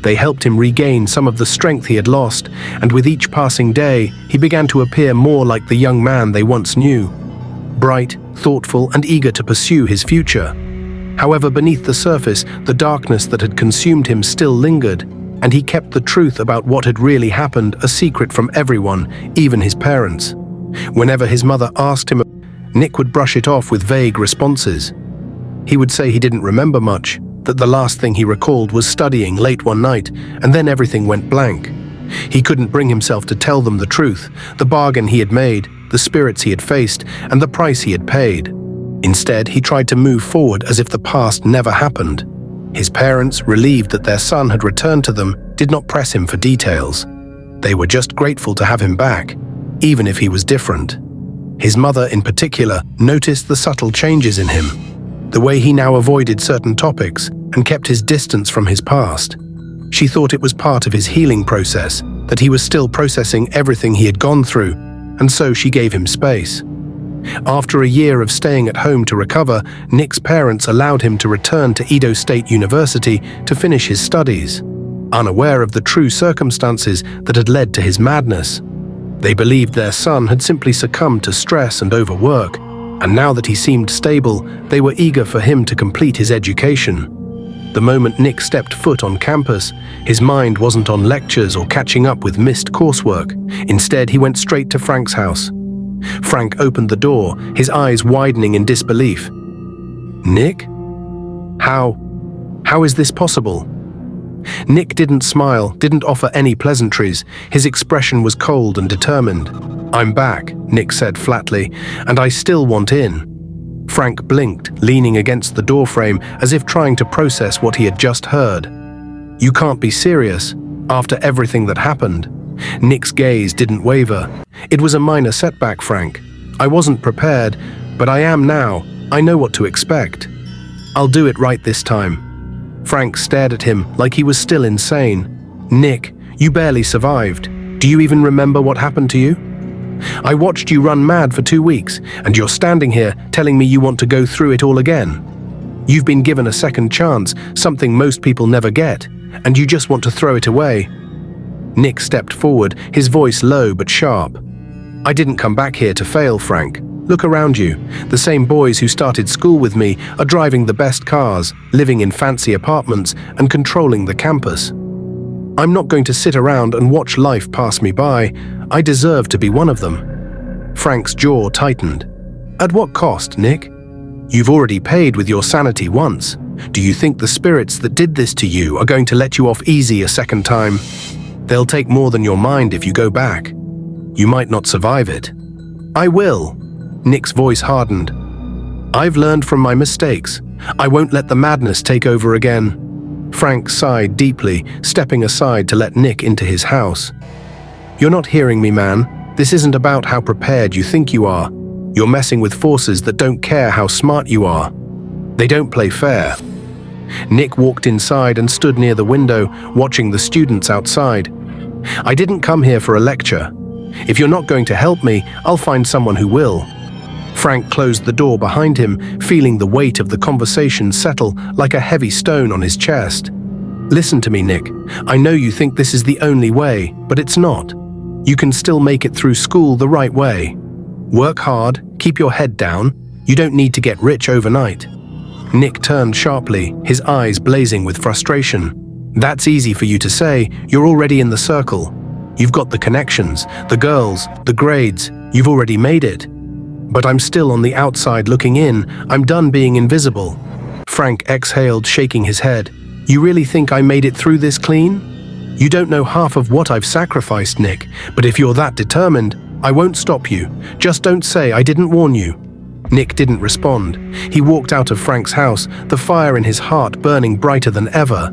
Speaker 1: They helped him regain some of the strength he had lost, and with each passing day, he began to appear more like the young man they once knew. Bright, thoughtful, and eager to pursue his future. However, beneath the surface, the darkness that had consumed him still lingered, and he kept the truth about what had really happened a secret from everyone, even his parents. Whenever his mother asked him, Nick would brush it off with vague responses. He would say he didn't remember much, that the last thing he recalled was studying late one night, and then everything went blank. He couldn't bring himself to tell them the truth, the bargain he had made, the spirits he had faced, and the price he had paid. Instead, he tried to move forward as if the past never happened. His parents, relieved that their son had returned to them, did not press him for details. They were just grateful to have him back, even if he was different. His mother, in particular, noticed the subtle changes in him, the way he now avoided certain topics and kept his distance from his past. She thought it was part of his healing process, that he was still processing everything he had gone through, and so she gave him space. After a year of staying at home to recover, Nick's parents allowed him to return to Edo State University to finish his studies, unaware of the true circumstances that had led to his madness. They believed their son had simply succumbed to stress and overwork, and now that he seemed stable, they were eager for him to complete his education. The moment Nick stepped foot on campus, his mind wasn't on lectures or catching up with missed coursework. Instead, he went straight to Frank's house. Frank opened the door, his eyes widening in disbelief. "Nick? How is this possible?" Nick didn't smile, didn't offer any pleasantries. His expression was cold and determined. "I'm back," Nick said flatly, "and I still want in." Frank blinked, leaning against the doorframe as if trying to process what he had just heard. "You can't be serious, after everything that happened." Nick's gaze didn't waver. "It was a minor setback, Frank. I wasn't prepared, but I am now. I know what to expect. I'll do it right this time." Frank stared at him like he was still insane. "Nick, you barely survived. Do you even remember what happened to you? I watched you run mad for 2 weeks, and you're standing here telling me you want to go through it all again. You've been given a second chance, something most people never get, and you just want to throw it away." Nick stepped forward, his voice low but sharp. "I didn't come back here to fail, Frank. Look around you. The same boys who started school with me are driving the best cars, living in fancy apartments, and controlling the campus. I'm not going to sit around and watch life pass me by. I deserve to be one of them." Frank's jaw tightened. "At what cost, Nick? You've already paid with your sanity once. Do you think the spirits that did this to you are going to let you off easy a second time? They'll take more than your mind if you go back. You might not survive it." "I will." Nick's voice hardened. "I've learned from my mistakes. I won't let the madness take over again. Frank sighed deeply, stepping aside to let Nick into his house. You're not hearing me, man. This isn't about how prepared you think you are. You're messing with forces that don't care how smart you are. They don't play fair. Nick walked inside and stood near the window, watching the students outside. I didn't come here for a lecture. If you're not going to help me, I'll find someone who will. Frank closed the door behind him, feeling the weight of the conversation settle like a heavy stone on his chest. Listen to me, Nick. I know you think this is the only way, but it's not. You can still make it through school the right way. Work hard, keep your head down. You don't need to get rich overnight. Nick turned sharply, his eyes blazing with frustration. That's easy for you to say. You're already in the circle. You've got the connections, the girls, the grades. You've already made it. But I'm still on the outside looking in. I'm done being invisible. Frank exhaled, shaking his head. You really think I made it through this clean? You don't know half of what I've sacrificed, Nick. But if you're that determined, I won't stop you. Just don't say I didn't warn you. Nick didn't respond. He walked out of Frank's house, the fire in his heart burning brighter than ever.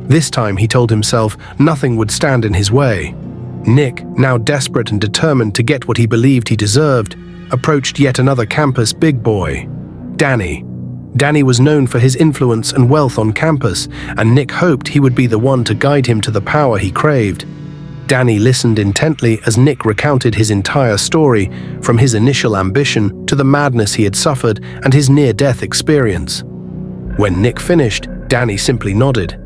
Speaker 1: This time, he told himself, nothing would stand in his way. Nick, now desperate and determined to get what he believed he deserved, approached yet another campus big boy, Danny. Danny was known for his influence and wealth on campus, and Nick hoped he would be the one to guide him to the power he craved. Danny listened intently as Nick recounted his entire story, from his initial ambition to the madness he had suffered and his near-death experience. When Nick finished, Danny simply nodded.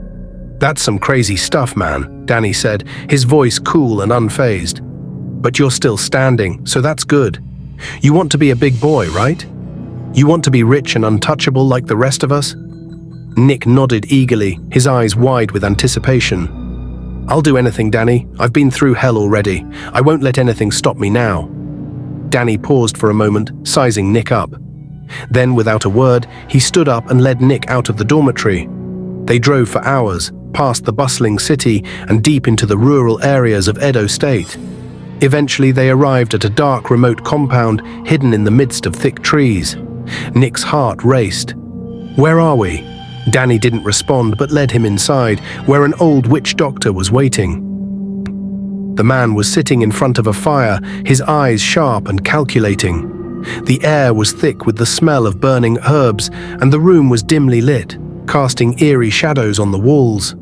Speaker 1: That's some crazy stuff, man, Danny said, his voice cool and unfazed. But you're still standing, so that's good. You want to be a big boy, right? You want to be rich and untouchable like the rest of us? Nick nodded eagerly, his eyes wide with anticipation. I'll do anything, Danny. I've been through hell already. I won't let anything stop me now. Danny paused for a moment, sizing Nick up. Then, without a word, he stood up and led Nick out of the dormitory. They drove for hours, past the bustling city and deep into the rural areas of Edo State. Eventually, they arrived at a dark, remote compound hidden in the midst of thick trees. Nick's heart raced. Where are we? Danny didn't respond but led him inside, where an old witch doctor was waiting. The man was sitting in front of a fire, his eyes sharp and calculating. The air was thick with the smell of burning herbs, and the room was dimly lit, casting eerie shadows on the walls.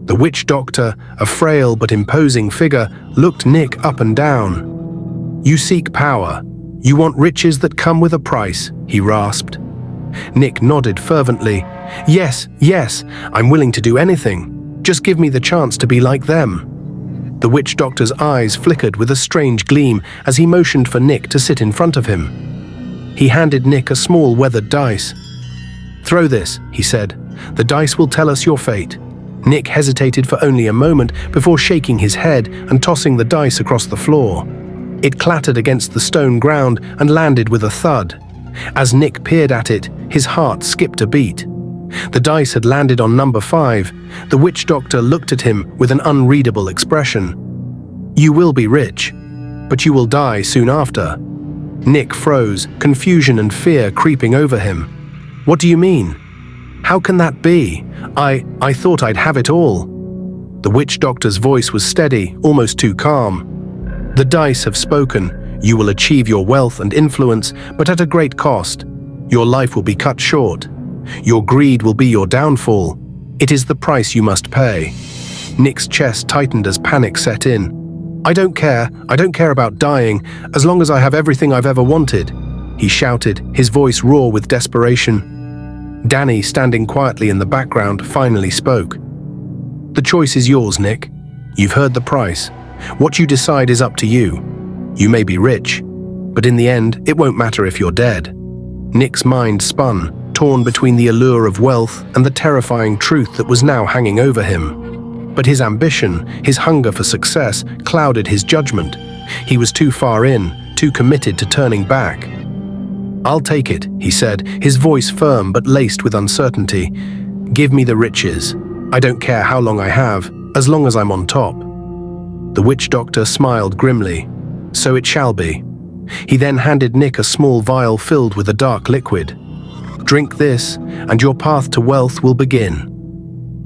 Speaker 1: The witch doctor, a frail but imposing figure, looked Nick up and down. You seek power. You want riches that come with a price, he rasped. Nick nodded fervently. Yes, I'm willing to do anything. Just give me the chance to be like them. The witch doctor's eyes flickered with a strange gleam as he motioned for Nick to sit in front of him. He handed Nick a small weathered dice. Throw this, he said. The dice will tell us your fate. Nick hesitated for only a moment before shaking his head and tossing the dice across the floor. It clattered against the stone ground and landed with a thud. As Nick peered at it, his heart skipped a beat. The dice had landed on number 5. The witch doctor looked at him with an unreadable expression. You will be rich, but you will die soon after. Nick froze, confusion and fear creeping over him. What do you mean? How can that be? I thought I'd have it all. The witch doctor's voice was steady, almost too calm. The dice have spoken. You will achieve your wealth and influence, but at a great cost. Your life will be cut short. Your greed will be your downfall. It is the price you must pay. Nick's chest tightened as panic set in. I don't care about dying, as long as I have everything I've ever wanted, he shouted, his voice raw with desperation. Danny, standing quietly in the background, finally spoke. The choice is yours, Nick. You've heard the price. What you decide is up to you. You may be rich, but in the end, it won't matter if you're dead. Nick's mind spun, torn between the allure of wealth and the terrifying truth that was now hanging over him. But his ambition, his hunger for success, clouded his judgment. He was too far in, too committed to turning back. I'll take it, he said, his voice firm but laced with uncertainty. Give me the riches. I don't care how long I have, as long as I'm on top. The witch doctor smiled grimly. So it shall be. He then handed Nick a small vial filled with a dark liquid. Drink this, and your path to wealth will begin."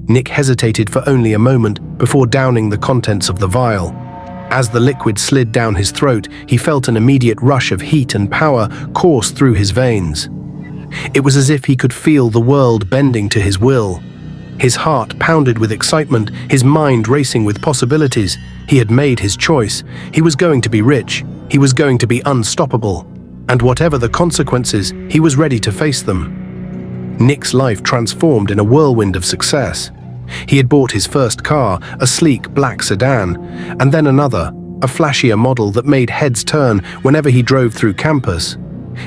Speaker 1: Nick hesitated for only a moment before downing the contents of the vial. As the liquid slid down his throat, he felt an immediate rush of heat and power course through his veins. It was as if he could feel the world bending to his will. His heart pounded with excitement, his mind racing with possibilities. He had made his choice. He was going to be rich. He was going to be unstoppable. And whatever the consequences, he was ready to face them. Nick's life transformed in a whirlwind of success. He had bought his first car, a sleek black sedan, and then another, a flashier model that made heads turn whenever he drove through campus.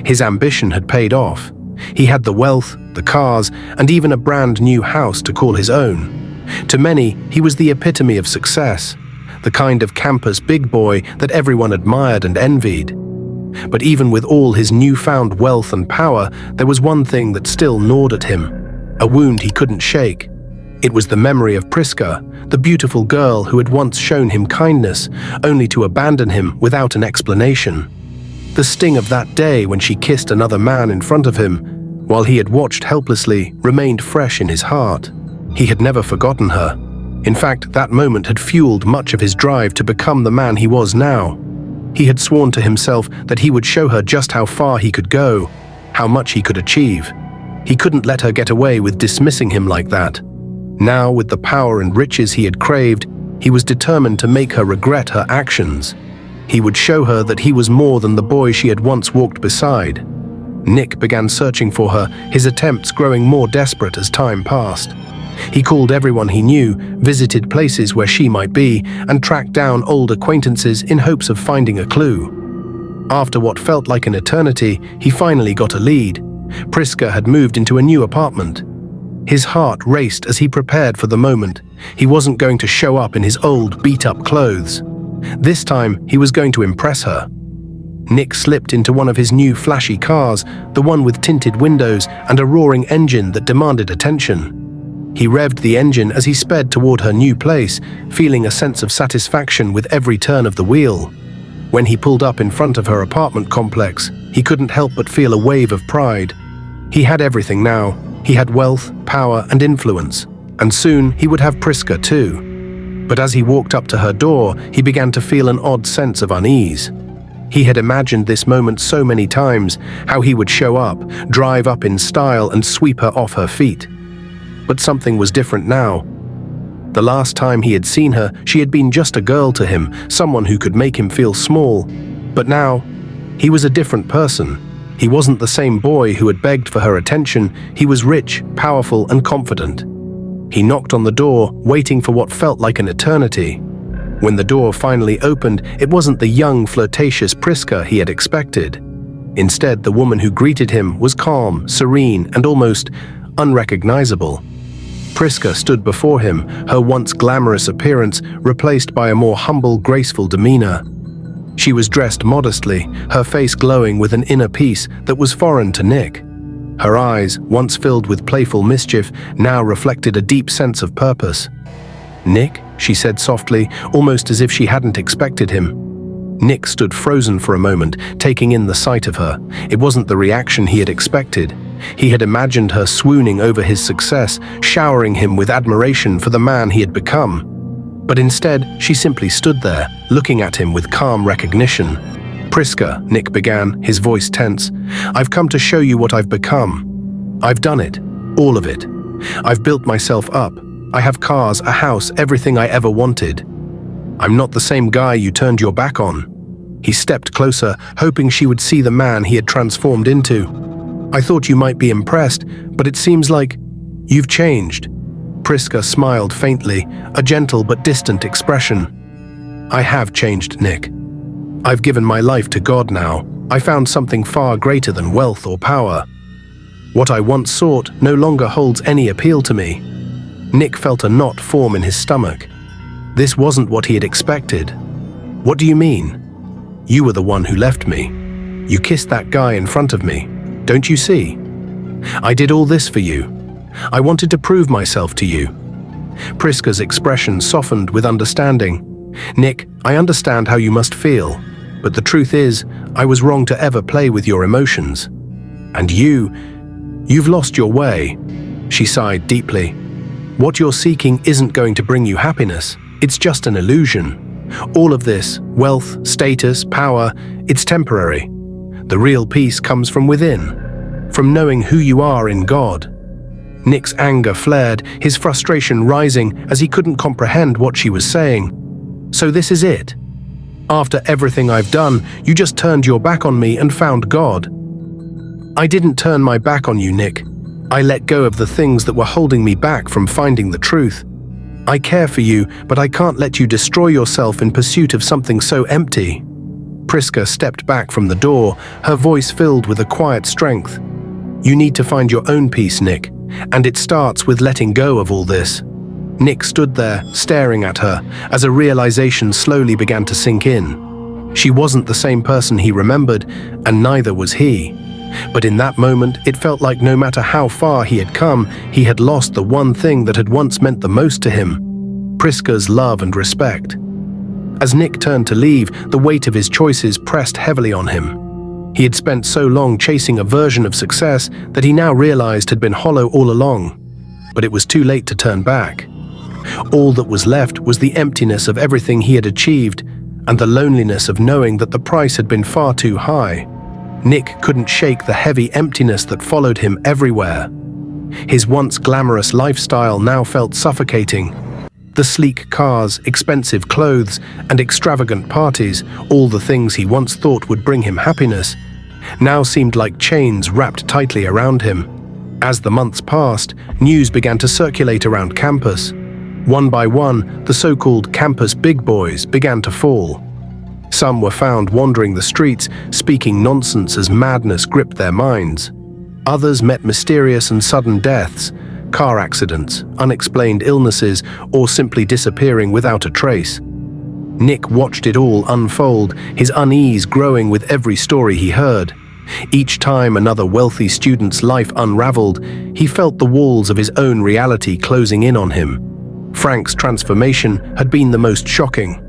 Speaker 1: His ambition had paid off. He had the wealth, the cars, and even a brand new house to call his own. To many, he was the epitome of success, the kind of campus big boy that everyone admired and envied. But even with all his newfound wealth and power, there was one thing that still gnawed at him, a wound he couldn't shake. It was the memory of Priska, the beautiful girl who had once shown him kindness, only to abandon him without an explanation. The sting of that day when she kissed another man in front of him, while he had watched helplessly, remained fresh in his heart. He had never forgotten her. In fact, that moment had fueled much of his drive to become the man he was now. He had sworn to himself that he would show her just how far he could go, how much he could achieve. He couldn't let her get away with dismissing him like that. Now, with the power and riches he had craved, he was determined to make her regret her actions. He would show her that he was more than the boy she had once walked beside. Nick began searching for her, his attempts growing more desperate as time passed. He called everyone he knew, visited places where she might be, and tracked down old acquaintances in hopes of finding a clue. After what felt like an eternity, he finally got a lead. Priska had moved into a new apartment. His heart raced as he prepared for the moment. He wasn't going to show up in his old, beat-up clothes. This time, he was going to impress her. Nick slipped into one of his new flashy cars, the one with tinted windows and a roaring engine that demanded attention. He revved the engine as he sped toward her new place, feeling a sense of satisfaction with every turn of the wheel. When he pulled up in front of her apartment complex, he couldn't help but feel a wave of pride. He had everything now. He had wealth, power, and influence. And soon he would have Priska too. But as he walked up to her door, he began to feel an odd sense of unease. He had imagined this moment so many times, how he would show up, drive up in style, and sweep her off her feet. But something was different now. The last time he had seen her, she had been just a girl to him, someone who could make him feel small. But now, he was a different person. He wasn't the same boy who had begged for her attention. He was rich, powerful, and confident. He knocked on the door, waiting for what felt like an eternity. When the door finally opened, it wasn't the young, flirtatious Priska he had expected. Instead, the woman who greeted him was calm, serene, and almost unrecognizable. Priska stood before him, her once glamorous appearance replaced by a more humble, graceful demeanor. She was dressed modestly, her face glowing with an inner peace that was foreign to Nick. Her eyes, once filled with playful mischief, now reflected a deep sense of purpose. "Nick?" she said softly, almost as if she hadn't expected him. Nick stood frozen for a moment, taking in the sight of her. It wasn't the reaction he had expected. He had imagined her swooning over his success, showering him with admiration for the man he had become. But instead, she simply stood there, looking at him with calm recognition. "Priska," Nick began, his voice tense, "I've come to show you what I've become. I've done it, all of it. I've built myself up. I have cars, a house, everything I ever wanted. I'm not the same guy you turned your back on." He stepped closer, hoping she would see the man he had transformed into. "I thought you might be impressed, but it seems like you've changed." Priska smiled faintly, a gentle but distant expression. "I have changed, Nick. I've given my life to God now. I found something far greater than wealth or power. What I once sought no longer holds any appeal to me." Nick felt a knot form in his stomach. This wasn't what he had expected. "What do you mean?" "You were the one who left me. You kissed that guy in front of me. Don't you see? I did all this for you. I wanted to prove myself to you." Priska's expression softened with understanding. "Nick, I understand how you must feel, but the truth is, I was wrong to ever play with your emotions. And you "You've lost your way." She sighed deeply. "What you're seeking isn't going to bring you happiness. It's just an illusion. All of this, wealth, status, power, it's temporary. The real peace comes from within, from knowing who you are in God." Nick's anger flared, his frustration rising as he couldn't comprehend what she was saying. "So this is it? After everything I've done, you just turned your back on me and found God?" "I didn't turn my back on you, Nick. I let go of the things that were holding me back from finding the truth. I care for you, but I can't let you destroy yourself in pursuit of something so empty." Priska stepped back from the door, her voice filled with a quiet strength. "You need to find your own peace, Nick, and it starts with letting go of all this." Nick stood there, staring at her, as a realization slowly began to sink in. She wasn't the same person he remembered, and neither was he. But in that moment, it felt like no matter how far he had come, he had lost the one thing that had once meant the most to him: Priska's love and respect. As Nick turned to leave, the weight of his choices pressed heavily on him. He had spent so long chasing a version of success that he now realized had been hollow all along. But it was too late to turn back. All that was left was the emptiness of everything he had achieved, and the loneliness of knowing that the price had been far too high. Nick couldn't shake the heavy emptiness that followed him everywhere. His once glamorous lifestyle now felt suffocating. The sleek cars, expensive clothes, and extravagant parties, all the things he once thought would bring him happiness, now seemed like chains wrapped tightly around him. As the months passed, news began to circulate around campus. One by one, the so-called campus big boys began to fall. Some were found wandering the streets, speaking nonsense as madness gripped their minds. Others met mysterious and sudden deaths, car accidents, unexplained illnesses, or simply disappearing without a trace. Nick watched it all unfold, his unease growing with every story he heard. Each time another wealthy student's life unraveled, he felt the walls of his own reality closing in on him. Frank's transformation had been the most shocking.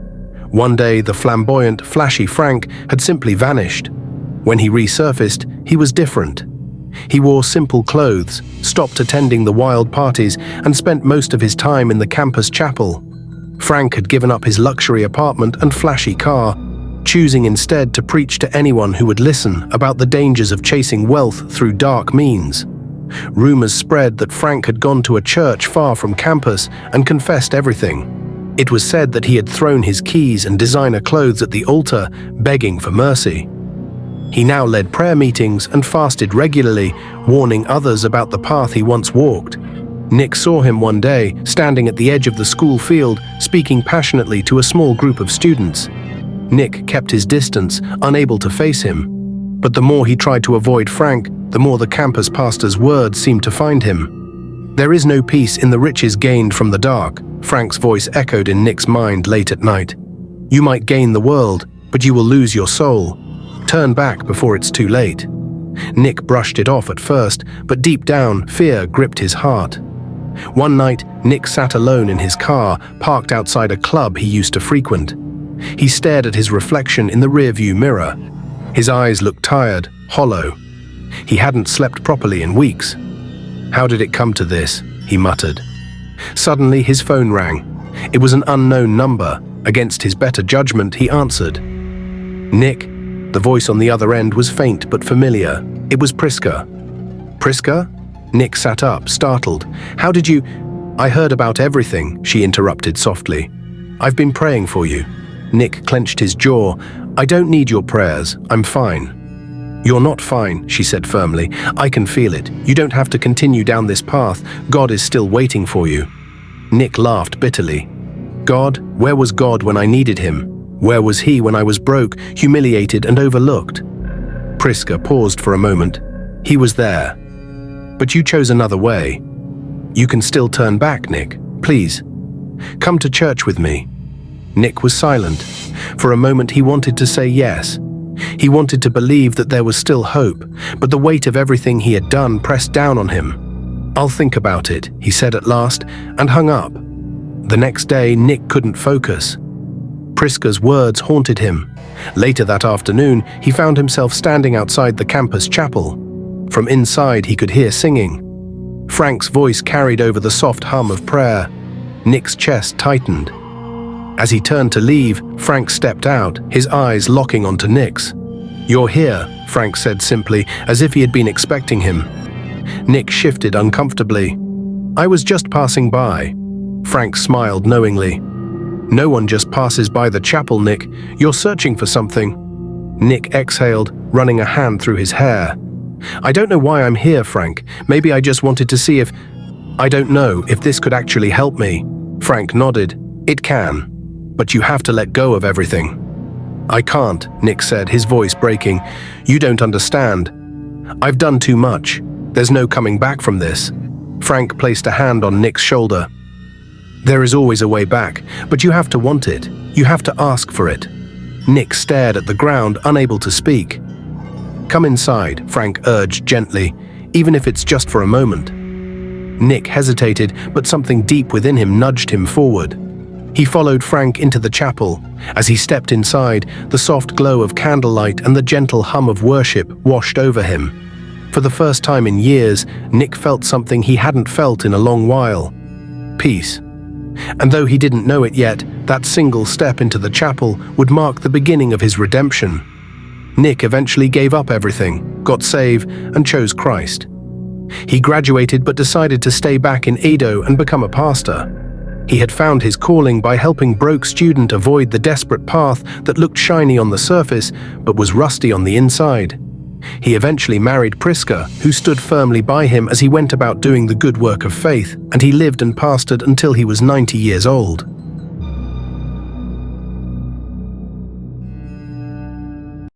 Speaker 1: One day, the flamboyant, flashy Frank had simply vanished. When he resurfaced, he was different. He wore simple clothes, stopped attending the wild parties, and spent most of his time in the campus chapel. Frank had given up his luxury apartment and flashy car, choosing instead to preach to anyone who would listen about the dangers of chasing wealth through dark means. Rumors spread that Frank had gone to a church far from campus and confessed everything. It was said that he had thrown his keys and designer clothes at the altar, begging for mercy. He now led prayer meetings and fasted regularly, warning others about the path he once walked. Nick saw him one day, standing at the edge of the school field, speaking passionately to a small group of students. Nick kept his distance, unable to face him. But the more he tried to avoid Frank, the more the campus pastor's words seemed to find him. "There is no peace in the riches gained from the dark," Frank's voice echoed in Nick's mind late at night. "You might gain the world, but you will lose your soul. Turn back before it's too late." Nick brushed it off at first, but deep down, fear gripped his heart. One night, Nick sat alone in his car, parked outside a club he used to frequent. He stared at his reflection in the rearview mirror. His eyes looked tired, hollow. He hadn't slept properly in weeks. "How did it come to this?" he muttered. Suddenly, his phone rang. It was an unknown number. Against his better judgment, he answered. "Nick?" The voice on the other end was faint but familiar. It was Priska. "Priska?" Nick sat up, startled. "How did you—" "I heard about everything," she interrupted softly. "I've been praying for you." Nick clenched his jaw. "I don't need your prayers. I'm fine." "You're not fine," she said firmly. "I can feel it. You don't have to continue down this path. God is still waiting for you." Nick laughed bitterly. "God? Where was God when I needed him? Where was he when I was broke, humiliated, and overlooked?" Priska paused for a moment. "He was there. But you chose another way. You can still turn back, Nick. Please. Come to church with me." Nick was silent. For a moment he wanted to say yes. He wanted to believe that there was still hope, but the weight of everything he had done pressed down on him. "I'll think about it," he said at last, and hung up. The next day, Nick couldn't focus. Priska's words haunted him. Later that afternoon, he found himself standing outside the campus chapel. From inside, he could hear singing. Frank's voice carried over the soft hum of prayer. Nick's chest tightened. As he turned to leave, Frank stepped out, his eyes locking onto Nick's. "You're here," Frank said simply, as if he had been expecting him. Nick shifted uncomfortably. "I was just passing by." Frank smiled knowingly. "No one just passes by the chapel, Nick. You're searching for something." Nick exhaled, running a hand through his hair. "I don't know why I'm here, Frank. Maybe I just wanted to see if... I don't know if this could actually help me." Frank nodded. "It can. But you have to let go of everything." "I can't," Nick said, his voice breaking. "You don't understand. I've done too much. There's no coming back from this." Frank placed a hand on Nick's shoulder. "There is always a way back, but you have to want it. You have to ask for it." Nick stared at the ground, unable to speak. "Come inside," Frank urged gently, "even if it's just for a moment." Nick hesitated, but something deep within him nudged him forward. He followed Frank into the chapel. As he stepped inside, the soft glow of candlelight and the gentle hum of worship washed over him. For the first time in years, Nick felt something he hadn't felt in a long while. Peace. And though he didn't know it yet, that single step into the chapel would mark the beginning of his redemption. Nick eventually gave up everything, got saved, and chose Christ. He graduated but decided to stay back in Edo and become a pastor. He had found his calling by helping broke students avoid the desperate path that looked shiny on the surface but was rusty on the inside. He eventually married Priska, who stood firmly by him as he went about doing the good work of faith, and he lived and pastored until he was 90 years old.